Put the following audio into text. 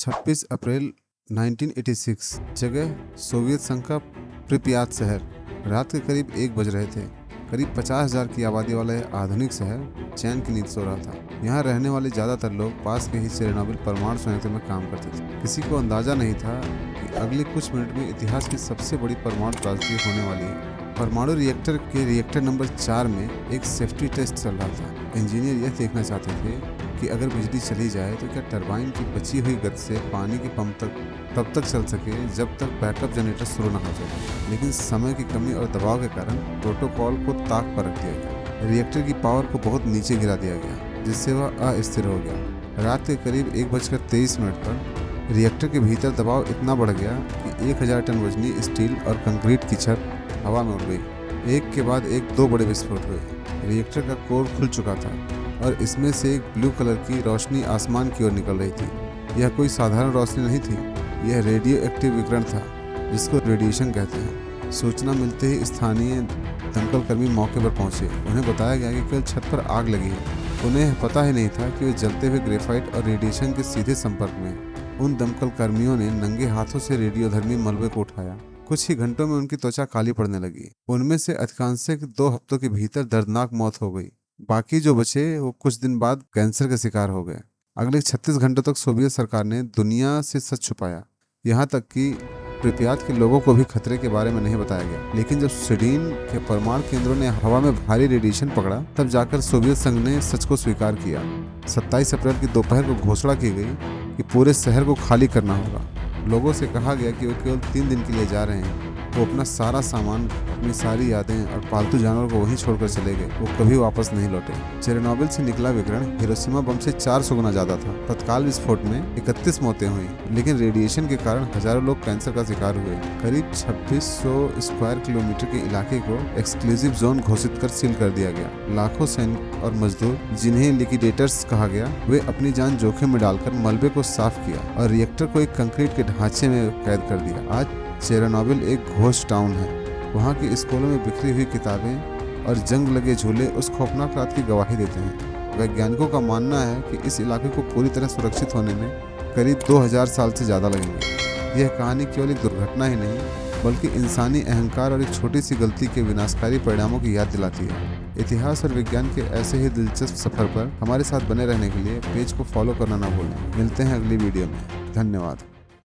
26 अप्रैल 1986। जगह सोवियत संघ का प्रिपियात शहर। रात के करीब 1 बज रहे थे। करीब 50,000 की आबादी वाला यह आधुनिक शहर चैन की नींद सो रहा था। यहाँ रहने वाले ज्यादातर लोग पास के ही चेरनोबिल परमाणु संयंत्र में काम करते थे। किसी को अंदाजा नहीं था कि अगले कुछ मिनट में इतिहास की सबसे बड़ी परमाणु त्रासदी होने वाली है। परमाणु रिएक्टर के रिएक्टर नंबर 4 में एक सेफ्टी टेस्ट चल रहा था। इंजीनियर यह देखना चाहते थे कि अगर बिजली चली जाए तो क्या टरबाइन की बची हुई गति से पानी के पंप तब तक चल सके जब तक बैकअप जनरेटर शुरू न हो जाए। लेकिन समय की कमी और दबाव के कारण प्रोटोकॉल को ताक पर रख दिया गया। रिएक्टर की पावर को बहुत नीचे गिरा दिया गया, जिससे वह अस्थिर हो गया। रात के करीब 1:23 पर रिएक्टर के भीतर दबाव इतना बढ़ गया कि 1000 टन वजनी स्टील और कंक्रीट की छत हवा में उड़ गई। एक के बाद एक 2 बड़े विस्फोट हुए। रिएक्टर का कोर खुल चुका था और इसमें से एक ब्लू कलर की रोशनी आसमान की ओर निकल रही थी। यह कोई साधारण रोशनी नहीं थी, यह रेडियो एक्टिव विकिरण था, जिसको रेडिएशन कहते हैं। सूचना मिलते ही स्थानीय दमकल कर्मी मौके पर पहुंचे। उन्हें बताया गया कि केवल छत पर आग लगी है। उन्हें पता ही नहीं था कि वे जलते हुए ग्रेफाइट और रेडिएशन के सीधे संपर्क में। उन दमकल कर्मियों ने नंगे हाथों से रेडियोधर्मी मलबे को उठाया। कुछ ही घंटों में उनकी त्वचा काली पड़ने लगी। उनमें से अधिकांश की 2 हफ्तों के भीतर दर्दनाक मौत हो गई। बाकी जो बचे वो कुछ दिन बाद कैंसर के शिकार हो गए। अगले 36 घंटों तक सोवियत सरकार ने दुनिया से सच छुपाया। यहाँ तक कि प्रिप्यात के लोगों को भी खतरे के बारे में नहीं बताया गया। लेकिन जब स्वीडन के परमाणु केंद्रों ने हवा में भारी रेडिएशन पकड़ा, तब जाकर सोवियत संघ ने सच को स्वीकार किया। 27 अप्रैल की दोपहर को घोषणा की गई कि पूरे शहर को खाली करना होगा। लोगों से कहा गया कि वे केवल 3 दिन के लिए जा रहे हैं। वो अपना सारा सामान, अपनी सारी यादें और पालतू जानवर को वहीं छोड़कर चले गए। वो कभी वापस नहीं लौटे। चेरनोबिल से निकला विकिरण हिरोशिमा बम से 400 गुना ज्यादा था। तत्काल विस्फोट में 31 मौतें हुई, लेकिन रेडिएशन के कारण हजारों लोग कैंसर का शिकार हुए। करीब 2600 स्क्वायर किलोमीटर के इलाके को एक्सक्लूसिव जोन घोषित कर सील कर दिया गया। लाखों सैनिक और मजदूर, जिन्हें लिक्विडेटर्स कहा गया, वे अपनी जान जोखिम में डालकर मलबे को साफ किया और रिएक्टर को एक कंक्रीट के ढांचे में कैद कर दिया। आज चेरनोबिल एक घोस्ट टाउन है। वहाँ की स्कूलों में बिखरी हुई किताबें और जंग लगे झूले उस खौफनाक रात की गवाही देते हैं। वैज्ञानिकों का मानना है कि इस इलाके को पूरी तरह सुरक्षित होने में करीब 2000 साल से ज़्यादा लगेंगे। यह कहानी केवल एक दुर्घटना ही नहीं, बल्कि इंसानी अहंकार और एक छोटी सी गलती के विनाशकारी परिणामों की याद दिलाती है। इतिहास और विज्ञान के ऐसे ही दिलचस्प सफर पर हमारे साथ बने रहने के लिए पेज को फॉलो करना ना भूलें। मिलते हैं अगली वीडियो में। धन्यवाद।